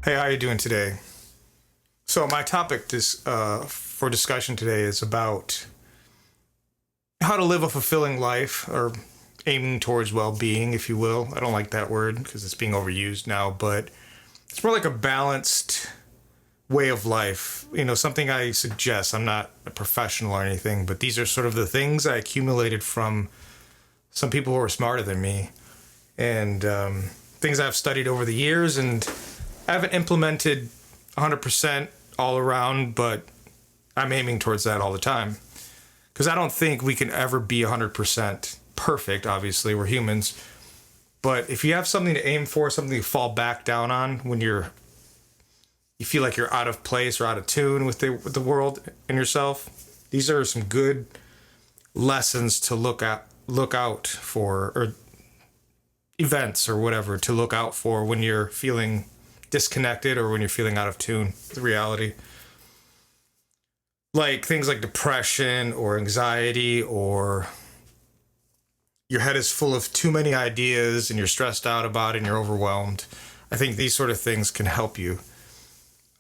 Hey, how you doing today? So my topic for discussion today is about how to live a fulfilling life, or aiming towards well-being, if you will. I don't like that word because it's being overused now, but it's more like a balanced way of life. Something I suggest. I'm not a professional or anything, but these are sort of the things I accumulated from some people who are smarter than me, and things I've studied over the years, and I haven't implemented 100% all around, but I'm aiming towards that all the time. Because I don't think we can ever be 100% perfect, obviously, we're humans. But if you have something to aim for, something to fall back down on when you feel like you're out of place or out of tune with the world and yourself, these are some good lessons to look out for, or events or whatever to look out for when you're feeling disconnected or when you're feeling out of tune with reality. Like things like depression or anxiety, or your head is full of too many ideas and you're stressed out about it and you're overwhelmed. I think these sort of things can help you,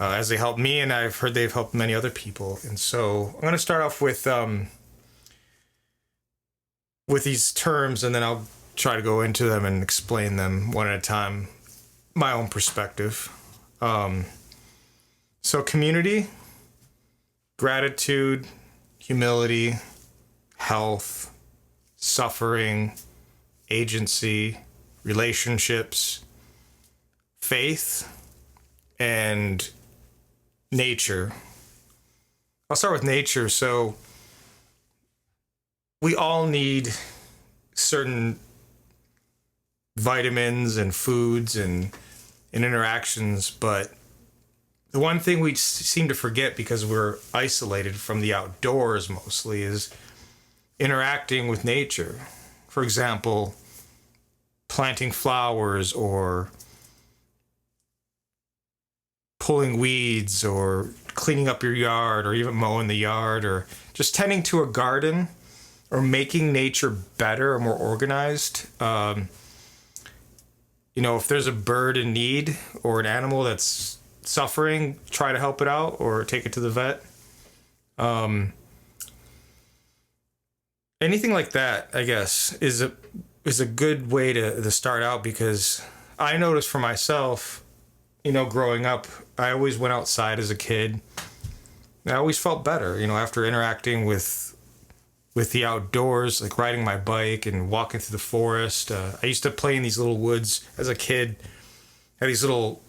as they help me, and I've heard they've helped many other people. And so I'm going to start off with these terms, and then I'll try to go into them and explain them one at a time, my own perspective. So community, gratitude, humility, health, suffering, agency, relationships, faith, and nature. I'll start with nature. So we all need certain vitamins and foods and interactions, but the one thing we seem to forget, because we're isolated from the outdoors mostly, is interacting with nature. For example, planting flowers, or pulling weeds, or cleaning up your yard, or even mowing the yard, or just tending to a garden, or making nature better or more organized. If there's a bird in need or an animal that's suffering, try to help it out or take it to the vet. Anything like that, I guess, is a good way to start out, because I noticed for myself, growing up, I always went outside as a kid. I always felt better, after interacting with the outdoors, like riding my bike and walking through the forest. I used to play in these little woods as a kid. Had these little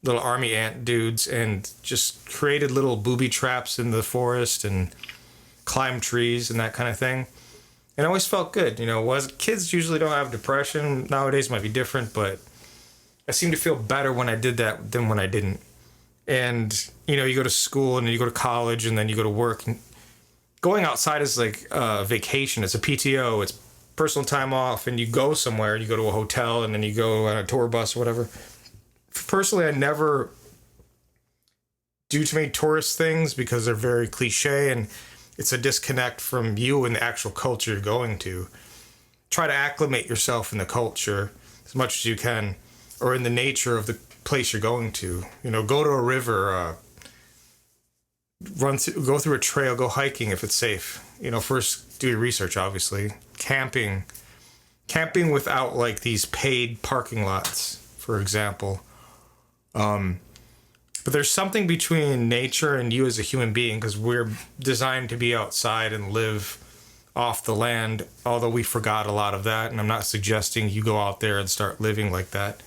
army ant dudes, and just created little booby traps in the forest and climbed trees and that kind of thing. And I always felt good. As kids usually don't have depression. Nowadays might be different, but I seem to feel better when I did that than when I didn't. And, you go to school and you go to college and then you go to work, and going outside is like a vacation. It's a PTO. It's personal time off, and you go somewhere, and you go to a hotel, and then you go on a tour bus or whatever. Personally, I never do too many tourist things because they're very cliche, and it's a disconnect from you and the actual culture you're going to. Try to acclimate yourself in the culture as much as you can, or in the nature of the place you're going to. Go to a river, go through a trail, go hiking if it's safe. First do your research, obviously. Camping without like these paid parking lots, for example. But there's something between nature and you as a human being, because we're designed to be outside and live off the land, although we forgot a lot of that. And I'm not suggesting you go out there and start living like that,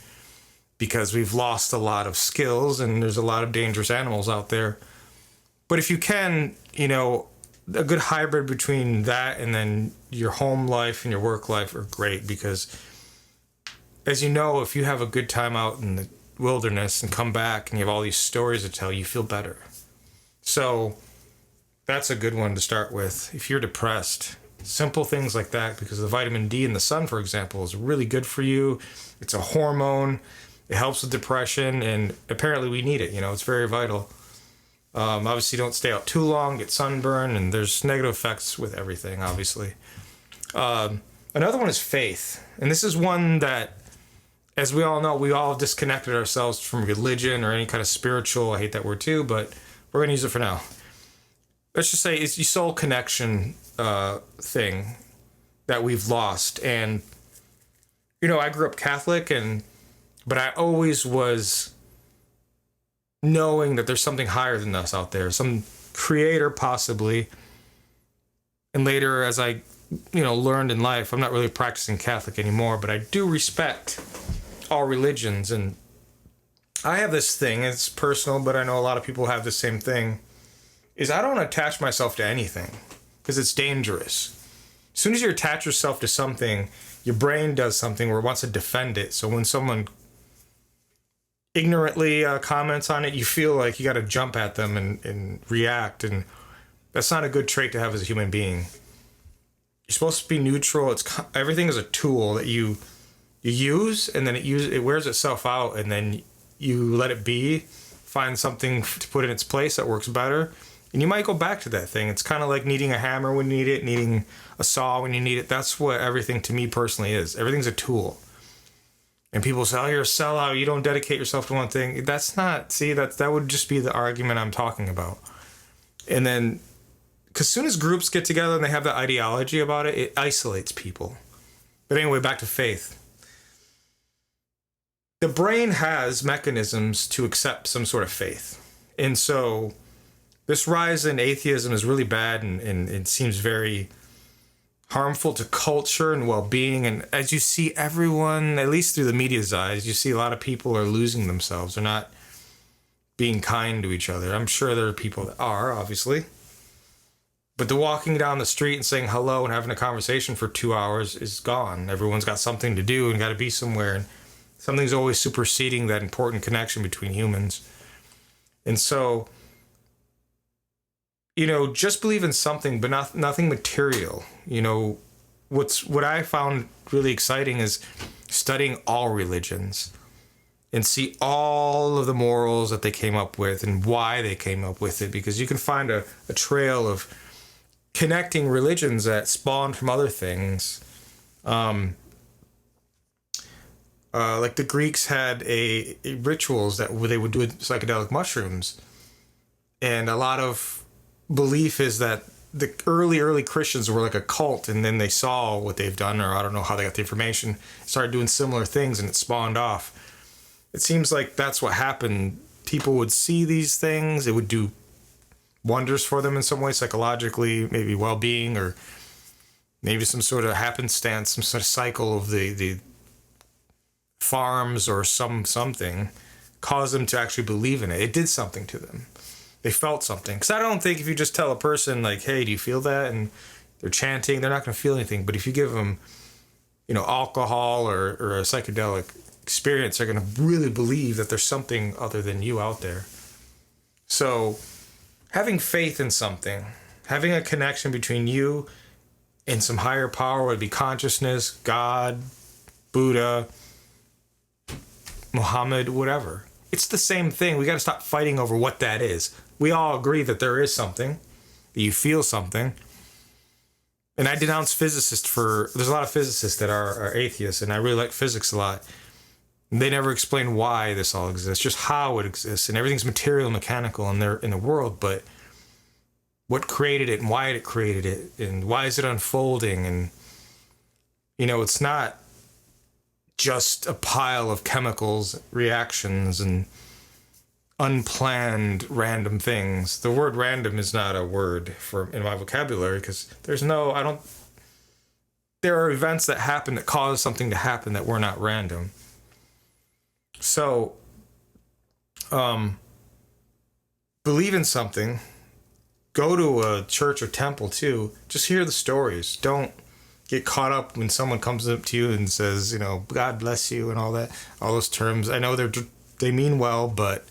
because we've lost a lot of skills and there's a lot of dangerous animals out there. But if you can, a good hybrid between that and then your home life and your work life are great, because as you know, if you have a good time out in the wilderness and come back and you have all these stories to tell, you feel better. So that's a good one to start with. If you're depressed, simple things like that, because the vitamin D in the sun, for example, is really good for you. It's a hormone. It helps with depression, and apparently we need it. It's very vital. Obviously, don't stay out too long, get sunburn, and there's negative effects with everything, obviously. Another one is faith. And this is one that as we all know, we all disconnected ourselves from religion or any kind of spiritual, I hate that word too, but we're going to use it for now. Let's just say it's the soul connection thing that we've lost. And, you know, I grew up Catholic, but I always was knowing that there's something higher than us out there, some creator possibly. And later, as I, learned in life, I'm not really practicing Catholic anymore, but I do respect all religions. And I have this thing, it's personal, but I know a lot of people have the same thing, is I don't attach myself to anything because it's dangerous. As soon as you attach yourself to something, your brain does something where it wants to defend it. So when someone ignorantly comments on it, you feel like you got to jump at them and react. And that's not a good trait to have as a human being. You're supposed to be neutral. Everything is a tool that you use, and then it wears itself out, and then you let it be, find something to put in its place that works better, and you might go back to that thing. It's kind of like needing a hammer when you need it, needing a saw when you need it. That's what everything to me personally is. Everything's a tool. And people say, oh, you're a sellout, you don't dedicate yourself to one thing. That's not, that would just be the argument I'm talking about. And then, because as soon as groups get together and they have that ideology about it, it isolates people. But anyway, back to faith. The brain has mechanisms to accept some sort of faith. And so this rise in atheism is really bad, and it seems very harmful to culture and well-being. And as you see everyone, at least through the media's eyes, you see a lot of people are losing themselves. They're not being kind to each other. I'm sure there are people that are, obviously. But the walking down the street and saying hello and having a conversation for 2 hours is gone. Everyone's got something to do and got to be somewhere. And something's always superseding that important connection between humans. And so, just believe in something, but nothing material. What I found really exciting is studying all religions and see all of the morals that they came up with and why they came up with it, because you can find a trail of connecting religions that spawned from other things. Like the Greeks had rituals that they would do with psychedelic mushrooms, and a lot of belief is that the early Christians were like a cult, and then they saw what they've done, or I don't know how they got the information, started doing similar things, and it spawned off. It seems like that's what happened. People would see these things, it would do wonders for them in some way, psychologically, maybe well-being, or maybe some sort of happenstance, some sort of cycle of the farms or something caused them to actually believe in it. It did something to them. They felt something. Because I don't think if you just tell a person, like, hey, do you feel that? And they're chanting, they're not going to feel anything. But if you give them, alcohol or a psychedelic experience, they're going to really believe that there's something other than you out there. So having faith in something, having a connection between you and some higher power, would be consciousness, God, Buddha, Muhammad, whatever. It's the same thing. We got to stop fighting over what that is. We all agree that there is something, that you feel something. And I denounce physicists there's a lot of physicists that are atheists, and I really like physics a lot. And they never explain why this all exists, just how it exists. And everything's material, mechanical in the world, but what created it and why it created it and why is it unfolding? And, it's not just a pile of chemicals, reactions, and unplanned random things. The word random is not a word in my vocabulary, because there are events that happen that cause something to happen that were not random. So, believe in something, go to a church or temple too, just hear the stories. Don't get caught up when someone comes up to you and says, God bless you and all those terms. I know they mean well, but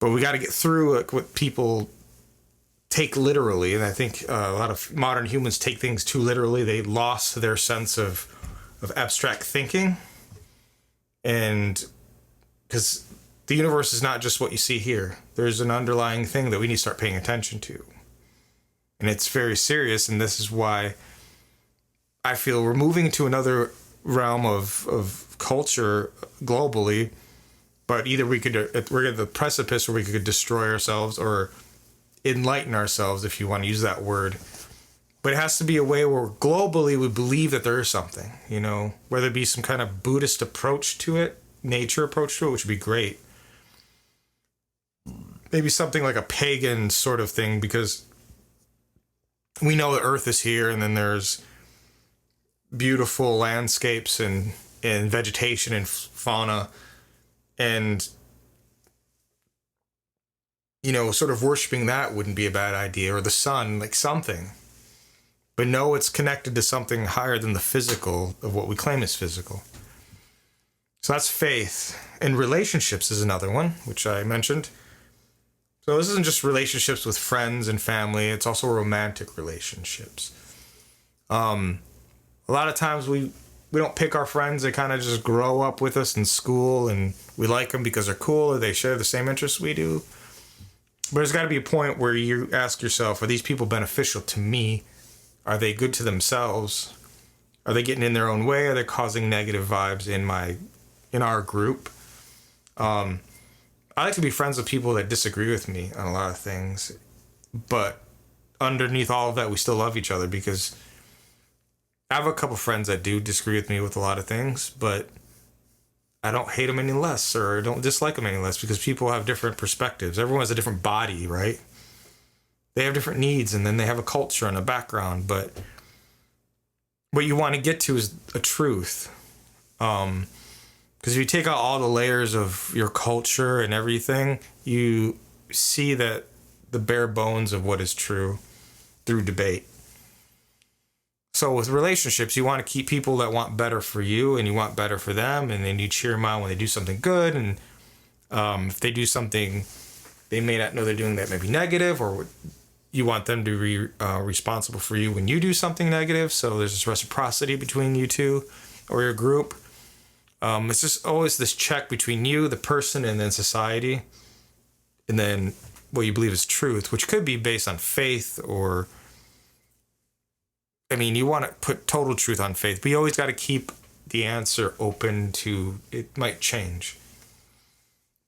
we got to get through what people take literally. And I think a lot of modern humans take things too literally. They lost their sense of abstract thinking. And because the universe is not just what you see here. There's an underlying thing that we need to start paying attention to. And it's very serious, and this is why I feel we're moving to another realm of culture globally, but either we're at the precipice where we could destroy ourselves or enlighten ourselves, if you want to use that word. But it has to be a way where globally we believe that there is something, whether it be some kind of Buddhist approach to it, nature approach to it, which would be great. Maybe something like a pagan sort of thing, because we know the earth is here, and then there's beautiful landscapes and vegetation and fauna, and sort of worshiping that wouldn't be a bad idea, or the sun, like something. But no, it's connected to something higher than the physical of what we claim is physical. So that's faith. And relationships is another one, which I mentioned. So this isn't just relationships with friends and family, it's also romantic relationships. A lot of times we don't pick our friends, they kind of just grow up with us in school, and we like them because they're cool or they share the same interests we do. But there's got to be a point where you ask yourself, are these people beneficial to me? Are they good to themselves? Are they getting in their own way? Are they causing negative vibes in our group? I like to be friends with people that disagree with me on a lot of things, but underneath all of that, we still love each other, because I have a couple friends that do disagree with me with a lot of things, but I don't hate them any less, or don't dislike them any less, because people have different perspectives. Everyone has a different body, right? They have different needs, and then they have a culture and a background. But what you want to get to is a truth. Because if you take out all the layers of your culture and everything, you see that the bare bones of what is true through debate. So with relationships, you want to keep people that want better for you, and you want better for them, and then you cheer them on when they do something good. And if they do something they may not know they're doing that may be negative, or you want them to be responsible for you when you do something negative. So there's this reciprocity between you two or your group. It's just always this check between you, the person, and then society. And then what you believe is truth, which could be based on faith, or, I mean, you want to put total truth on faith, but you always got to keep the answer open to, it might change.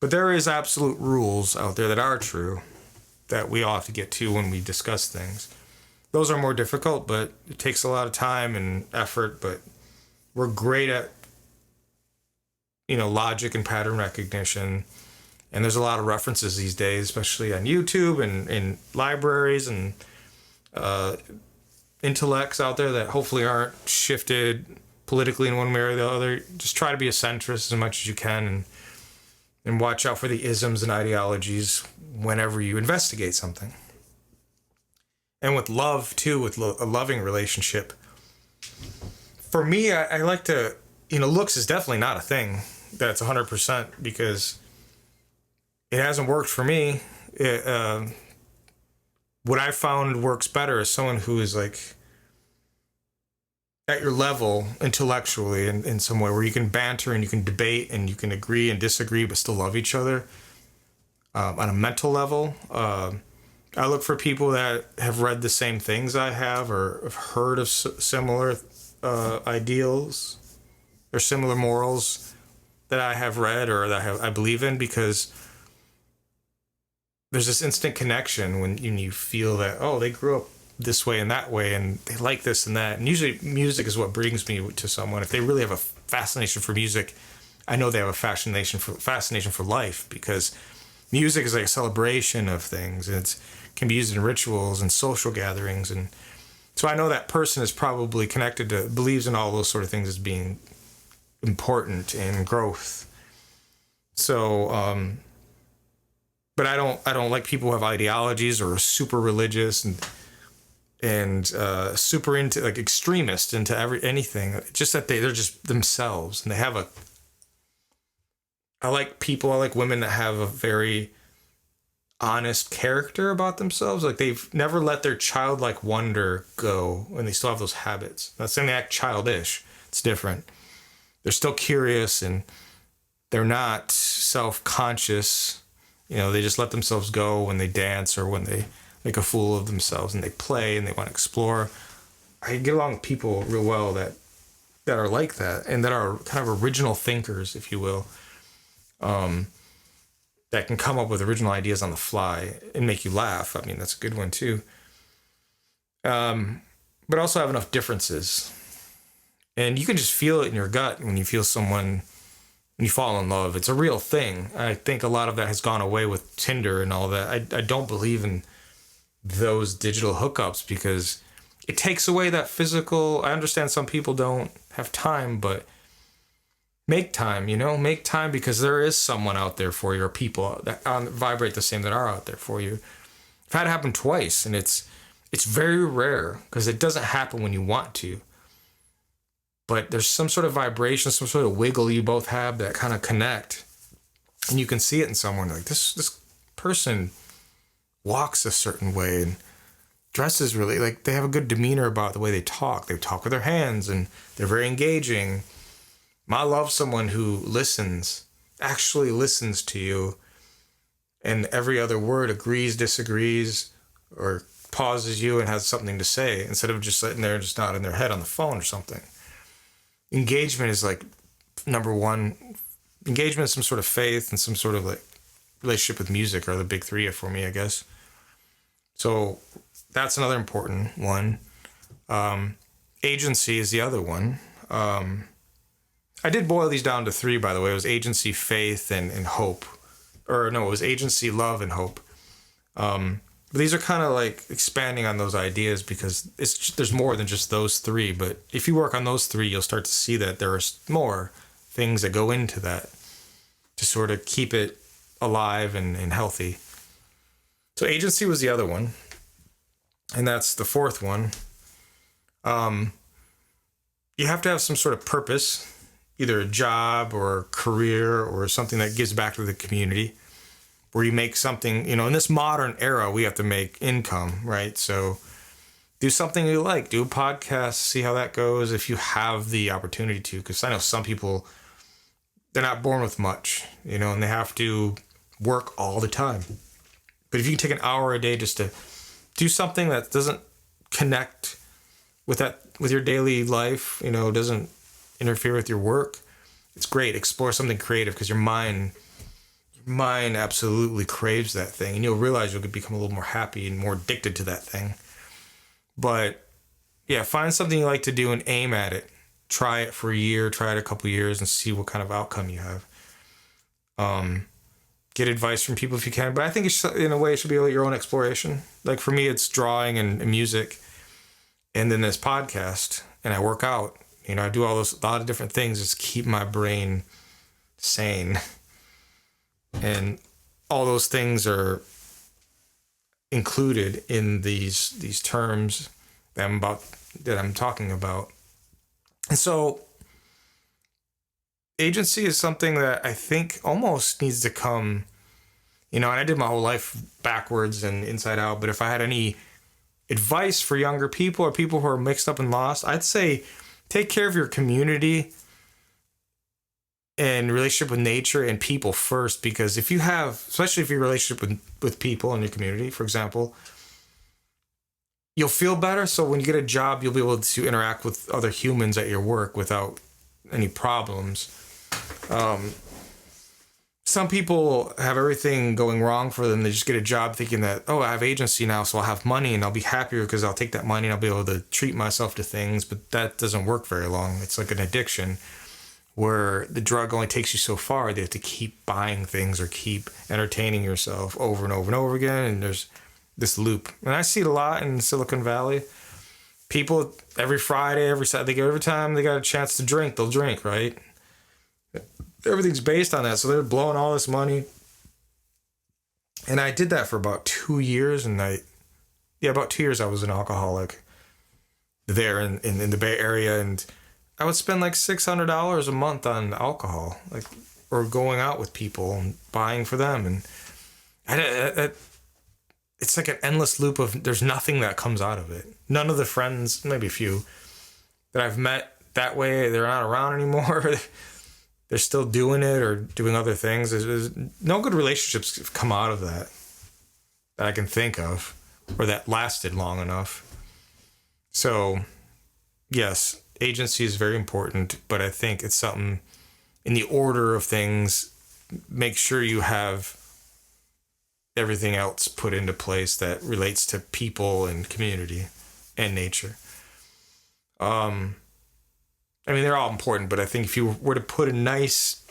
But there is absolute rules out there that are true that we all have to get to when we discuss things. Those are more difficult, but it takes a lot of time and effort, but we're great at, logic and pattern recognition. And there's a lot of references these days, especially on YouTube and in libraries and intellects out there that hopefully aren't shifted politically in one way or the other. Just try to be a centrist as much as you can, and watch out for the isms and ideologies whenever you investigate something. And with love, too, with a loving relationship, for me, I like to, looks is definitely not a thing that's 100%, because it hasn't worked for me. What I found works better is someone who is like at your level intellectually in some way, where you can banter and you can debate and you can agree and disagree but still love each other. On a mental level, I look for people that have read the same things I have, or have heard of similar ideals or similar morals that I have read or that I believe in, because there's this instant connection when you feel that, oh, they grew up this way and that way, and they like this and that. And usually music is what brings me to someone. If they really have a fascination for music, I know they have a fascination for life, because music is like a celebration of things, and it can be used in rituals and social gatherings. And so I know that person is probably connected to, believes in all those sort of things as being important in growth. So, but I don't like people who have ideologies or are super religious and super into, like, extremist into anything. Just that they're just themselves, and they have I like women that have a very honest character about themselves. Like, they've never let their childlike wonder go, and they still have those habits. Not saying they act childish. It's different. They're still curious, and they're not self-conscious. They just let themselves go when they dance or when they make a fool of themselves, and they play and they want to explore. I get along with people real well that that are like that and that are kind of original thinkers, if you will, that can come up with original ideas on the fly and make you laugh. I mean, that's a good one too. But also have enough differences. And you can just feel it in your gut when you feel someone, when you fall in love. It's a real thing. I think a lot of that has gone away with Tinder and all that. I don't believe in those digital hookups because it takes away that physical. I understand some people don't have time, but make time, make time, because there is someone out there for you, or people that vibrate the same that are out there for you. I've had it happen twice, and it's very rare because it doesn't happen when you want to. But there's some sort of vibration, some sort of wiggle you both have that kind of connect. And you can see it in someone. Like, this person walks a certain way and dresses really, like, they have a good demeanor about the way they talk. They talk with their hands and they're very engaging. I love someone who actually listens to you, and every other word agrees, disagrees, or pauses you and has something to say instead of just sitting there and just nodding their head on the phone or something. Engagement is like number one. Engagement is some sort of faith and some sort of like relationship with music are the big three for me, I guess. So that's another important one. Agency is the other one. I did boil these down to three, by the way. It was agency, faith, and hope. Or no, it was agency, love, and hope. But these are kind of like expanding on those ideas because there's more than just those three. But if you work on those three, you'll start to see that there are more things that go into that to sort of keep it alive and healthy. So agency was the other one. And that's the fourth one. You have to have some sort of purpose, either a job or a career or something that gives back to the community, where you make something, in this modern era, we have to make income, right? So do something you like, do a podcast, see how that goes if you have the opportunity to, because I know some people, they're not born with much, and they have to work all the time. But if you can take an hour a day just to do something that doesn't connect with your daily life, doesn't interfere with your work, it's great. Explore something creative because your mind absolutely craves that thing, and you'll realize you'll become a little more happy and more addicted to that thing. But yeah, find something you like to do and aim at it. Try it for a year, try it a couple years, and see what kind of outcome you have. Get advice from people if you can, but I think in a way it should be your own exploration. Like for me, it's drawing and music, and then this podcast, and I work out. I do a lot of different things just keep my brain sane. And all those things are included in these terms that I'm talking about. And so agency is something that I think almost needs to come, and I did my whole life backwards and inside out, but if I had any advice for younger people or people who are mixed up and lost, I'd say take care of your community and relationship with nature and people first, because if you have, especially if your relationship with people in your community, for example, you'll feel better. So when you get a job, you'll be able to interact with other humans at your work without any problems. Some people have everything going wrong for them. They just get a job thinking that, I have agency now, so I'll have money and I'll be happier because I'll take that money and I'll be able to treat myself to things. But that doesn't work very long. It's like an addiction where the drug only takes you so far. They have to keep buying things or keep entertaining yourself over and over and over again. And there's this loop. And I see it a lot in Silicon Valley. People every Friday, every Saturday, every time they got a chance to drink, they'll drink, right? Everything's based on that. So they're blowing all this money. And I did that for about 2 years. And about 2 years I was an alcoholic there in the Bay Area. And I would spend like $600 a month on alcohol, or going out with people and buying for them. And it's like an endless loop of, there's nothing that comes out of it. None of the friends, maybe a few, that I've met that way, they're not around anymore. They're still doing it or doing other things. There's no good relationships have come out of that I can think of, or that lasted long enough. So, yes, Agency is very important, but I think it's something in the order of things. Make sure you have everything else put into place that relates to people and community and nature. I mean, they're all important, but I think if you were to put a nice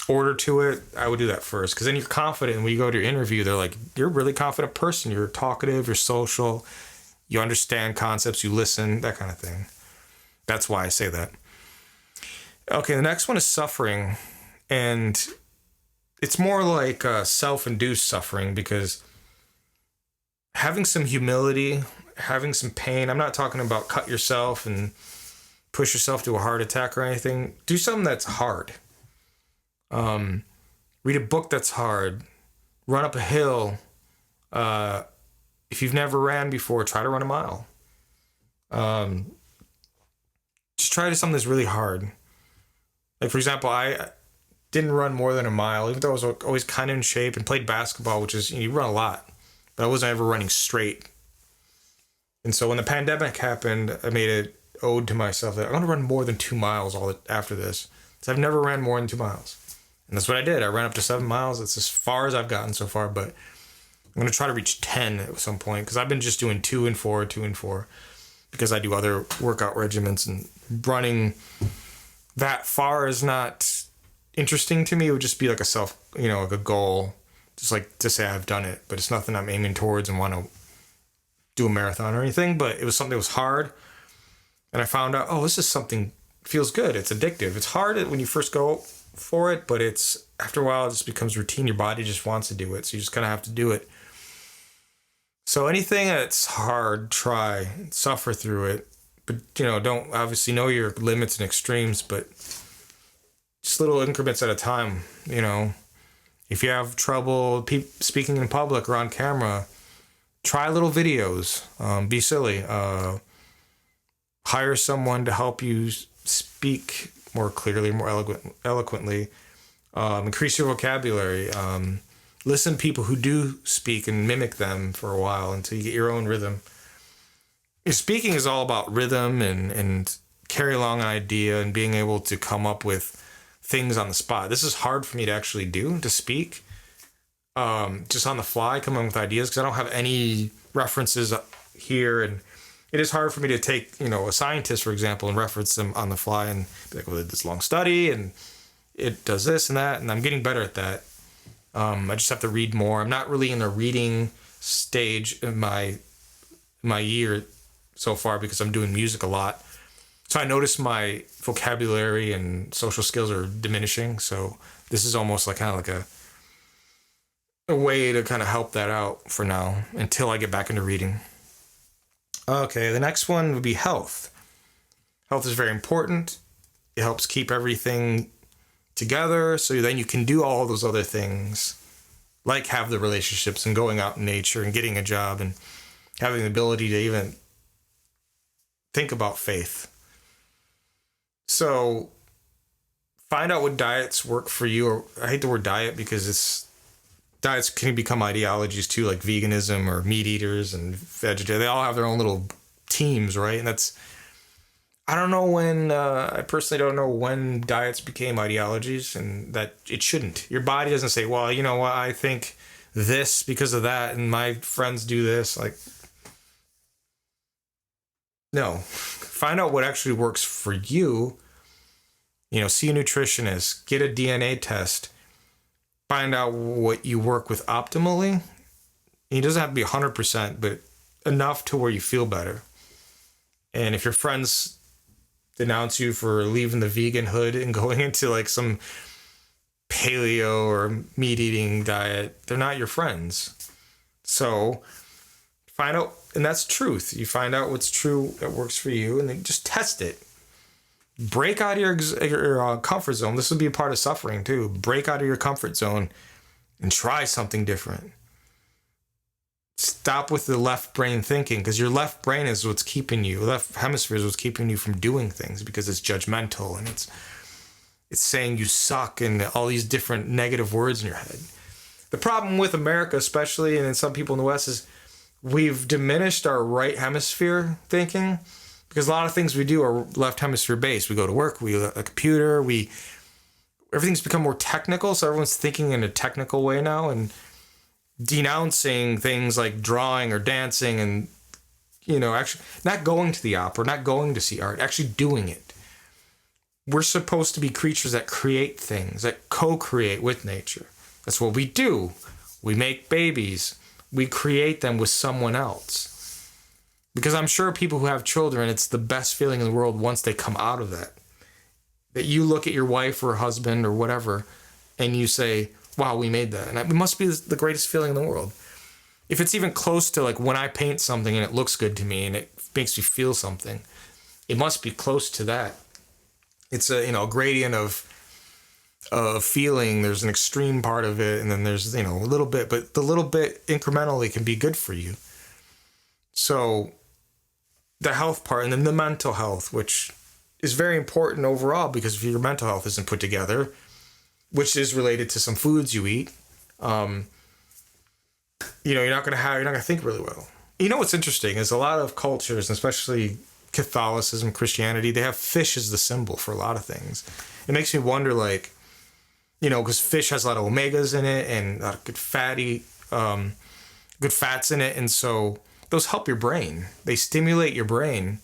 order to it, I would do that first. Because then you're confident. And when you go to your interview, they're like, you're a really confident person. You're talkative. You're social. You understand concepts. You listen. That kind of thing. That's why I say that. Okay, the next one is suffering. And it's more like self-induced suffering, because having some humility, having some pain. I'm not talking about cut yourself and push yourself to a heart attack or anything. Do something that's hard. Read a book that's hard. Run up a hill. If you've never ran before, try to run a mile. Just try to do something that's really hard. Like, for example, I didn't run more than a mile, even though I was always kind of in shape and played basketball, which is, you run a lot. But I wasn't ever running straight. And so when the pandemic happened, I made an ode to myself that I'm going to run more than 2 miles after this. So I've never ran more than 2 miles. And that's what I did. I ran up to 7 miles. It's as far as I've gotten so far, but I'm going to try to reach 10 at some point, because I've been just doing 2 and 4, 2 and 4, because I do other workout regimens, and running that far is not interesting to me. It would just be like like a goal, just like to say I've done it, but it's nothing I'm aiming towards and want to do a marathon or anything. But it was something that was hard. And I found out, this is something, feels good. It's addictive. It's hard when you first go for it, but it's after a while, it just becomes routine. Your body just wants to do it. So you just kind of have to do it. So anything that's hard, try, suffer through it. But, don't obviously know your limits and extremes, but just little increments at a time. If you have trouble speaking in public or on camera, try little videos. Be silly. Hire someone to help you speak more clearly, more eloquently. Increase your vocabulary. Listen to people who do speak and mimic them for a while until you get your own rhythm. Your speaking is all about rhythm and carry along an idea and being able to come up with things on the spot. This is hard for me to actually do, to speak. Just on the fly, come up with ideas, because I don't have any references here, and it is hard for me to take, a scientist, for example, and reference them on the fly and be like, well, it did this long study and it does this and that. And I'm getting better at that. I just have to read more. I'm not really in the reading stage in my year so far, because I'm doing music a lot. So I notice my vocabulary and social skills are diminishing. So this is almost like kind of like a way to kind of help that out for now until I get back into reading. Okay, the next one would be health. Health is very important. It helps keep everything together, so then you can do all those other things, like have the relationships and going out in nature and getting a job and having the ability to even think about faith. So find out what diets work for you. Or I hate the word diet, because diets can become ideologies too, like veganism or meat eaters and vegetarian. They all have their own little teams, right? And I don't know when, I personally don't know when diets became ideologies, and that it shouldn't. Your body doesn't say, well, you know what, I think this because of that, and my friends do this. Like, no. Find out what actually works for you. See a nutritionist, get a DNA test, find out what you work with optimally. It doesn't have to be 100%, but enough to where you feel better. And if your friends denounce you for leaving the vegan hood and going into like some paleo or meat eating diet, they're not your friends. So find out, and that's truth. You find out what's true that works for you, and then just test it. Break out of your comfort zone. This would be a part of suffering too. Break out of your comfort zone and try something different. Stop with the left brain thinking, because your left brain is what's keeping you, left hemisphere is what's keeping you from doing things, because it's judgmental and it's saying you suck and all these different negative words in your head. The problem with America, especially, and in some people in the West, is we've diminished our right hemisphere thinking Because a lot of things we do are left hemisphere based. We go to work, we a computer, everything's become more technical, so everyone's thinking in a technical way now and denouncing things like drawing or dancing and, actually not going to the opera, not going to see art, actually doing it. We're supposed to be creatures that create things, that co-create with nature. That's what we do. We make babies. We create them with someone else. Because I'm sure people who have children, it's the best feeling in the world once they come out of that. That you look at your wife or husband or whatever, and you say, wow, we made that. And it must be the greatest feeling in the world. If it's even close to like when I paint something and it looks good to me and it makes me feel something, it must be close to that. It's a gradient of feeling. There's an extreme part of it, and then there's, a little bit, but the little bit incrementally can be good for you. So the health part, and then the mental health, which is very important overall, because if your mental health isn't put together, which is related to some foods you eat, you're not gonna think really well. What's interesting is a lot of cultures, especially Catholicism, Christianity, they have fish as the symbol for a lot of things. It makes me wonder, like, because fish has a lot of omegas in it and a lot of good fats in it, and so those help your brain. They stimulate your brain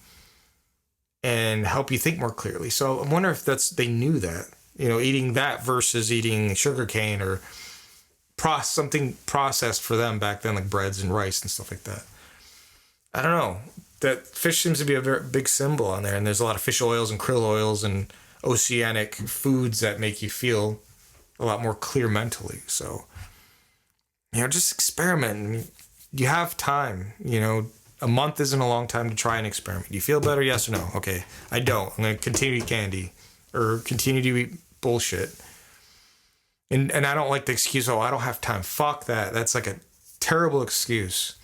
and help you think more clearly. So I wonder if they knew that, eating that versus eating sugarcane or something processed for them back then, like breads and rice and stuff like that. I don't know. That fish seems to be a very big symbol on there, and there's a lot of fish oils and krill oils and oceanic foods that make you feel a lot more clear mentally. So, just experiment. You have time, a month isn't a long time to try an experiment. Do you feel better? Yes or no? Okay, I don't. I'm going to continue to eat candy or continue to eat bullshit. And I don't like the excuse, I don't have time. Fuck that. That's like a terrible excuse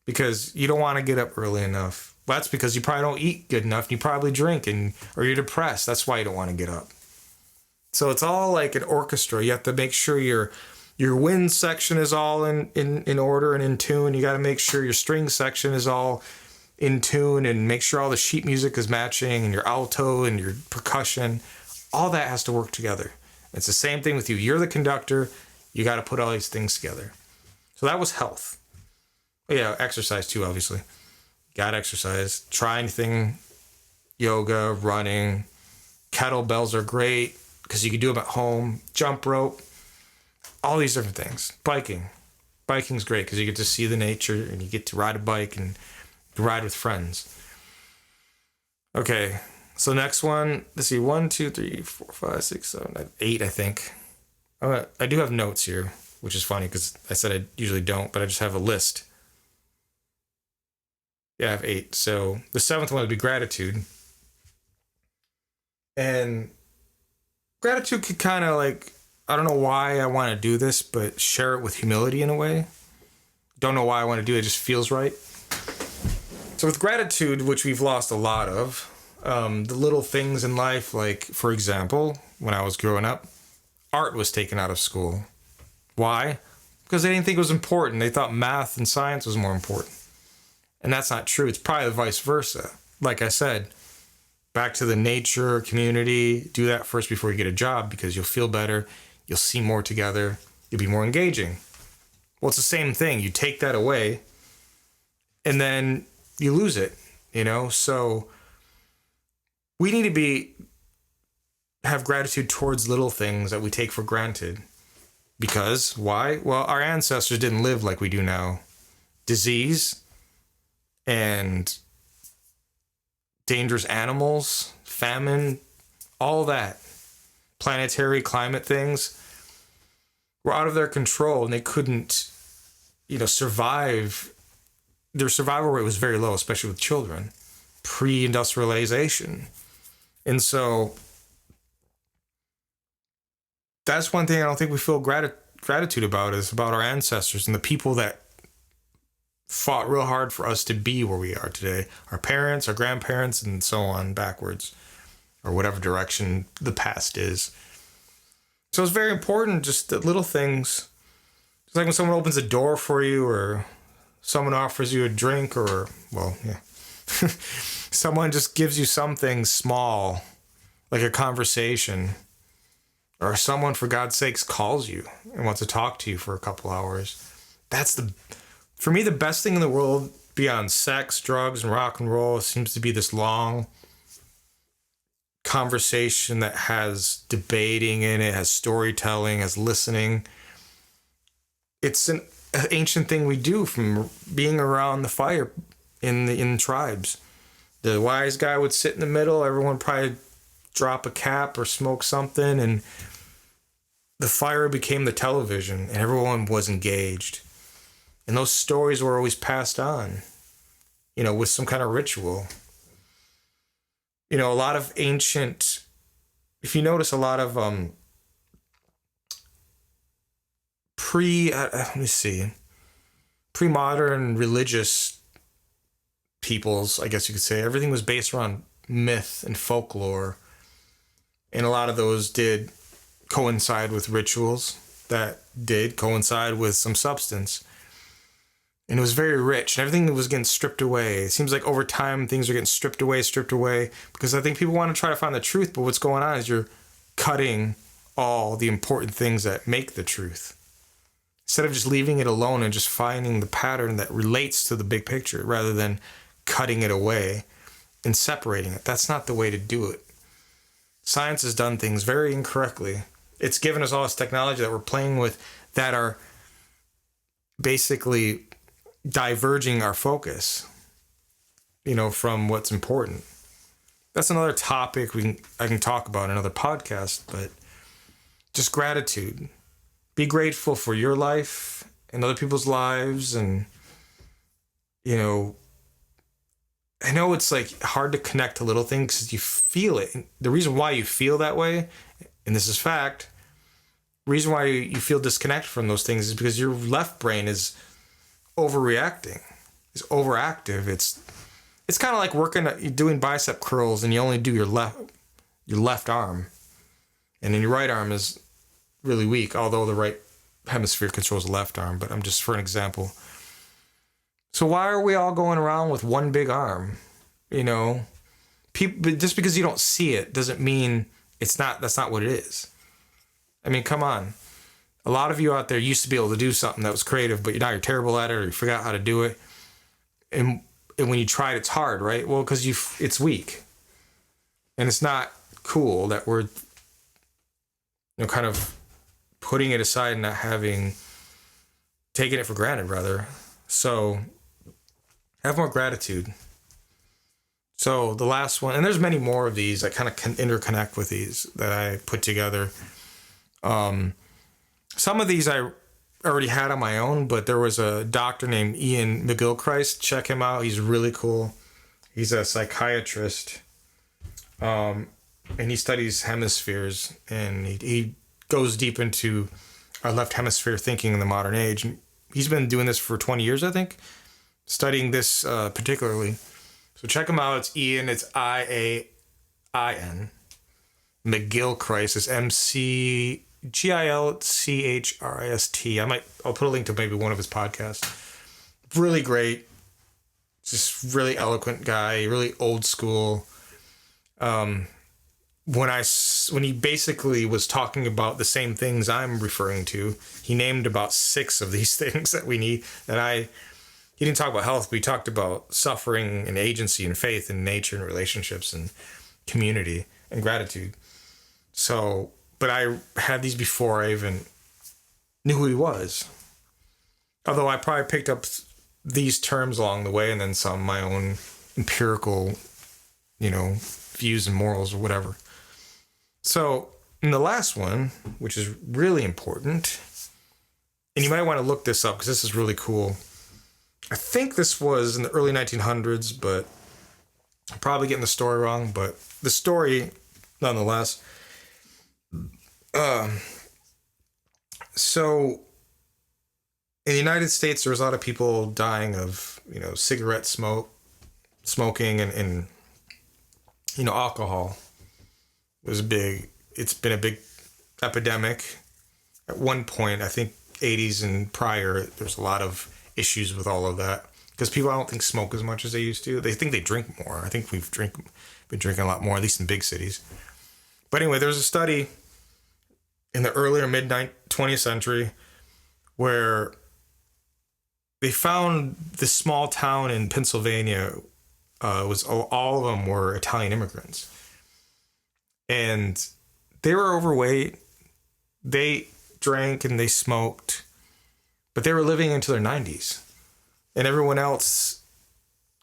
because you don't want to get up early enough. Well, that's because you probably don't eat good enough. And you probably drink or you're depressed. That's why you don't want to get up. So it's all like an orchestra. You have to make sure your wind section is all in order and in tune. You got to make sure your string section is all in tune and make sure all the sheet music is matching and your alto and your percussion. All that has to work together. It's the same thing with you. You're the conductor. You got to put all these things together. So that was health. Yeah, exercise too, obviously. Got to exercise. Try anything. Yoga, running. Kettlebells are great because you can do them at home. Jump rope. All these different things. Biking. Biking's great because you get to see the nature and you get to ride a bike and ride with friends. Okay, so next one. Let's see. 1, 2, 3, 4, 5, 6, 7, 8, I think. I do have notes here, which is funny because I said I usually don't, but I just have a list. Yeah, I have 8. So the 7th one would be gratitude. And gratitude could kind of like, I don't know why I want to do this, but share it with humility in a way. Don't know why I want to do it. It just feels right. So with gratitude, which we've lost a lot of, the little things in life, like, for example, when I was growing up, art was taken out of school. Why? Because they didn't think it was important. They thought math and science was more important. And that's not true. It's probably the vice versa. Like I said, back to the nature, community, do that first before you get a job because you'll feel better. You'll see more together. You'll be more engaging. Well, it's the same thing. You take that away and then you lose it, So we need to have gratitude towards little things that we take for granted. Because why? Well, our ancestors didn't live like we do now. Disease and dangerous animals, famine, all that. Planetary climate things were out of their control and they couldn't, survive. Their survival rate was very low, especially with children, pre-industrialization. And so that's one thing I don't think we feel gratitude about is about our ancestors and the people that fought real hard for us to be where we are today. Our parents, our grandparents, and so on backwards, or whatever direction the past is. So it's very important, just the little things. It's like when someone opens a door for you or someone offers you a drink or, well, yeah. Someone just gives you something small, like a conversation, or someone, for God's sakes, calls you and wants to talk to you for a couple hours. For me, the best thing in the world beyond sex, drugs, and rock and roll seems to be this long conversation that has debating in it, has storytelling, has listening. It's an ancient thing we do from being around the fire in tribes. The wise guy would sit in the middle, everyone would probably drop a cap or smoke something, and the fire became the television, and everyone was engaged. And those stories were always passed on, with some kind of ritual. A lot of ancient, if you notice, a lot of pre-modern religious peoples, I guess you could say, everything was based around myth and folklore. And a lot of those did coincide with rituals that did coincide with some substance. And it was very rich, and everything was getting stripped away. It seems like over time, things are getting stripped away, because I think people want to try to find the truth, but what's going on is you're cutting all the important things that make the truth. Instead of just leaving it alone and just finding the pattern that relates to the big picture, rather than cutting it away and separating it. That's not the way to do it. Science has done things very incorrectly. It's given us all this technology that we're playing with that are basically diverging our focus, from what's important. That's another topic I can talk about in another podcast, but just gratitude. Be grateful for your life and other people's lives. And, I know it's like hard to connect to little things because you feel it. And the reason why you feel that way, and this is fact, the reason why you feel disconnected from those things is because your left brain is overreacting. It's overactive. It's kind of like doing bicep curls and you only do your left arm. And then your right arm is really weak, although the right hemisphere controls the left arm. But I'm just for an example. So why are we all going around with one big arm? People, just because you don't see it doesn't mean that's not what it is. I mean, come on. A lot of you out there used to be able to do something that was creative, but now you're terrible at it, or you forgot how to do it. And when you try it, it's hard, right? Well, because it's weak. And it's not cool that we're, kind of putting it aside and not taking it for granted, rather. So have more gratitude. So the last one, and there's many more of these that kind of can interconnect with these that I put together. Some of these I already had on my own, but there was a doctor named Iain McGilchrist. Check him out. He's really cool. He's a psychiatrist. And he studies hemispheres, and he goes deep into our left hemisphere thinking in the modern age. And he's been doing this for 20 years, I think, studying this particularly. So check him out. It's Iain. It's IAIN. McGilchrist is McGilchrist. I'll put a link to maybe one of his podcasts. Really great. Just really eloquent guy. Really old school. When he basically was talking about the same things I'm referring to, he named about 6 of these things that we need. He didn't talk about health, but he talked about suffering and agency and faith and nature and relationships and community and gratitude. So, but I had these before I even knew who he was. Although I probably picked up these terms along the way and then some my own empirical, views and morals or whatever. So in the last one, which is really important, and you might want to look this up because this is really cool. I think this was in the early 1900s, but I'm probably getting the story wrong, but the story nonetheless. So in the United States, there was a lot of people dying of, cigarette smoking and alcohol was big. It's been a big epidemic. At one point, I think 80s and prior, there's a lot of issues with all of that because people I don't think smoke as much as they used to. They think they drink more. I think been drinking a lot more, at least in big cities. But anyway, there's a study in the earlier mid 20th century where they found this small town in Pennsylvania. Was all of them were Italian immigrants, and they were overweight. They drank and they smoked, but they were living into their 90s, and everyone else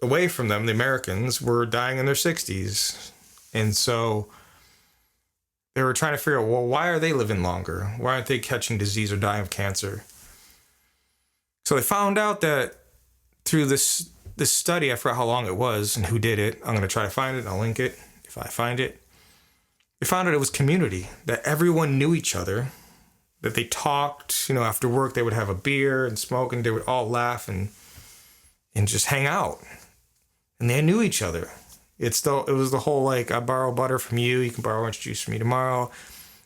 away from them, the Americans, were dying in their 60s, and so they were trying to figure out, well, why are they living longer? Why aren't they catching disease or dying of cancer? So they found out that through this study, I forgot how long it was and who did it. I'm going to try to find it and I'll link it if I find it. They found out it was community, that everyone knew each other, that they talked, after work they would have a beer and smoke and they would all laugh and just hang out. And they knew each other. It was the whole, like, I borrow butter from you, you can borrow orange juice from me tomorrow,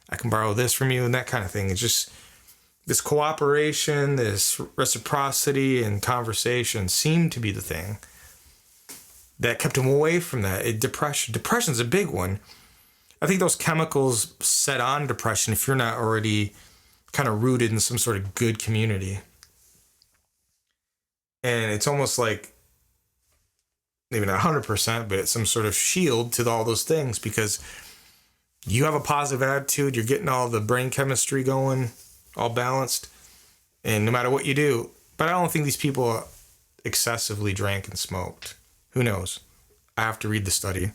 I can borrow this from you, and that kind of thing. It's just this cooperation, this reciprocity and conversation seemed to be the thing that kept him away from that. Depression's a big one. I think those chemicals set on depression if you're not already kind of rooted in some sort of good community. And it's almost like, maybe not 100%, but it's some sort of shield to all those things, because you have a positive attitude, you're getting all the brain chemistry going, all balanced, and no matter what you do. But I don't think these people excessively drank and smoked. Who knows? I have to read the study.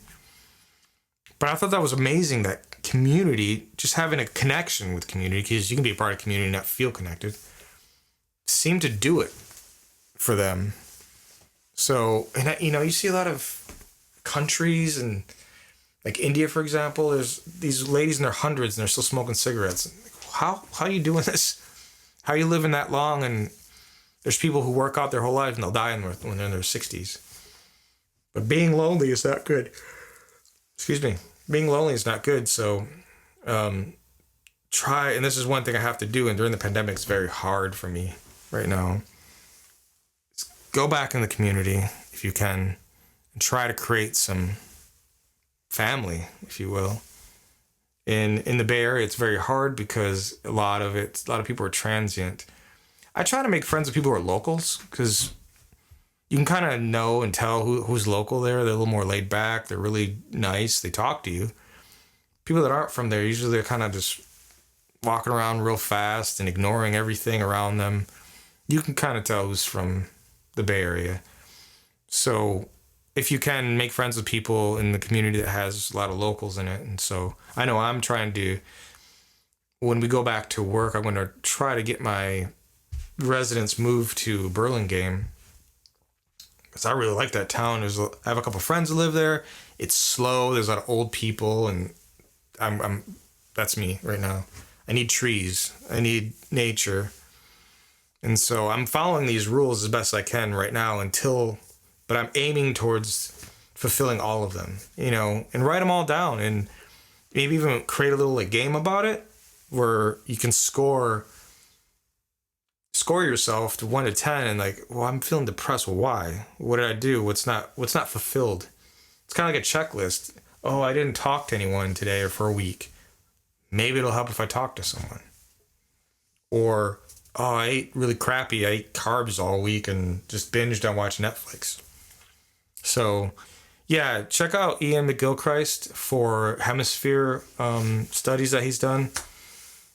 But I thought that was amazing, that community, just having a connection with community, because you can be a part of community and not feel connected, seemed to do it for them. So, and you see a lot of countries, and like India, for example, there's these ladies in their hundreds and they're still smoking cigarettes. How are you doing this? How are you living that long? And there's people who work out their whole life and they'll die when they're in their 60s. But being lonely is not good. Excuse me. Being lonely is not good. So try, and this is one thing I have to do, and during the pandemic it's very hard for me right now. Go back in the community if you can and try to create some family, if you will. In the Bay Area, it's very hard because a lot of people are transient. I try to make friends with people who are locals, because you can kind of know and tell who's local there. They're a little more laid back. They're really nice. They talk to you. People that aren't from there, usually they're kind of just walking around real fast and ignoring everything around them. You can kind of tell who's from the Bay Area. So if you can, make friends with people in the community that has a lot of locals in it. And so I know I'm trying to, when we go back to work, I'm going to try to get my residents moved to Burlingame, because I really like that town. I have a couple friends who live there. It's slow. There's a lot of old people, and I'm that's me right now. I need trees. I need nature. And so I'm following these rules as best I can right now but I'm aiming towards fulfilling all of them, and write them all down, and maybe even create a little game about it where you can score yourself to 1 to 10, and I'm feeling depressed. Well, why? What did I do? What's not fulfilled? It's kind of like a checklist. Oh, I didn't talk to anyone today or for a week. Maybe it'll help if I talk to someone. Or, oh, I ate really crappy. I ate carbs all week and just binged on watching Netflix. So, yeah, check out Iain McGilchrist for hemisphere studies that he's done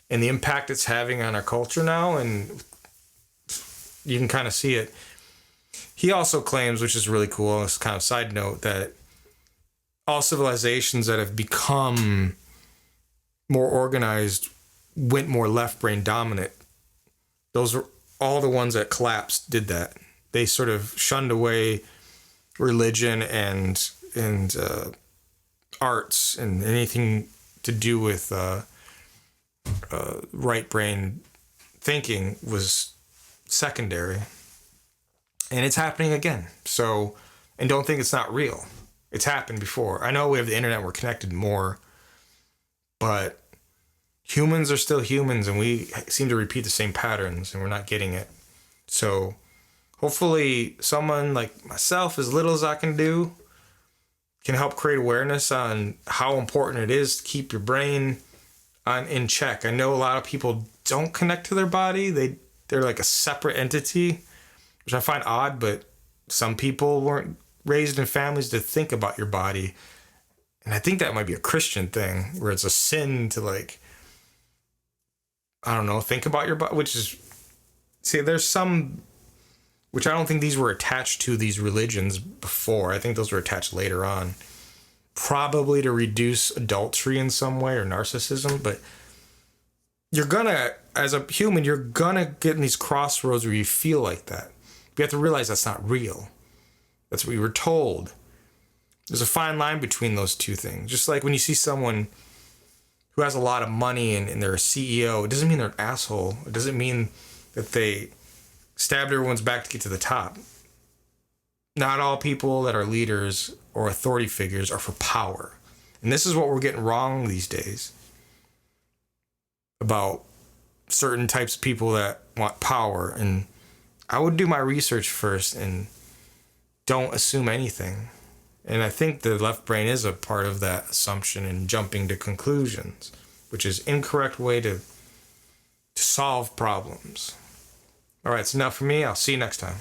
and the impact it's having on our culture now. And you can kind of see it. He also claims, which is really cool, it's kind of a side note, that all civilizations that have become more organized went more left brain dominant. Those are all the ones that collapsed did that. They sort of shunned away religion and arts and anything to do with right brain thinking was secondary. And it's happening again. So, and don't think it's not real. It's happened before. I know we have the internet, we're connected more, but humans are still humans, and we seem to repeat the same patterns, and we're not getting it. So hopefully someone like myself, as little as I can do, can help create awareness on how important it is to keep your brain in check. I know a lot of people don't connect to their body. They're like a separate entity, which I find odd, but some people weren't raised in families to think about your body. And I think that might be a Christian thing, where it's a sin to, like, I don't know, think about your body, which is, see, there's some, which I don't think these were attached to these religions before. I think those were attached later on, probably to reduce adultery in some way or narcissism. But you're gonna, as a human, you're gonna get in these crossroads where you feel like that. You have to realize that's not real. That's what we were told. There's a fine line between those two things. Just like when you see someone who has a lot of money and they're a CEO, it doesn't mean they're an asshole. It doesn't mean that they stabbed everyone's back to get to the top. Not all people that are leaders or authority figures are for power. And this is what we're getting wrong these days about certain types of people that want power. And I would do my research first and don't assume anything. And I think the left brain is a part of that assumption and jumping to conclusions, which is incorrect way to solve problems. All right, it's enough for me. I'll see you next time.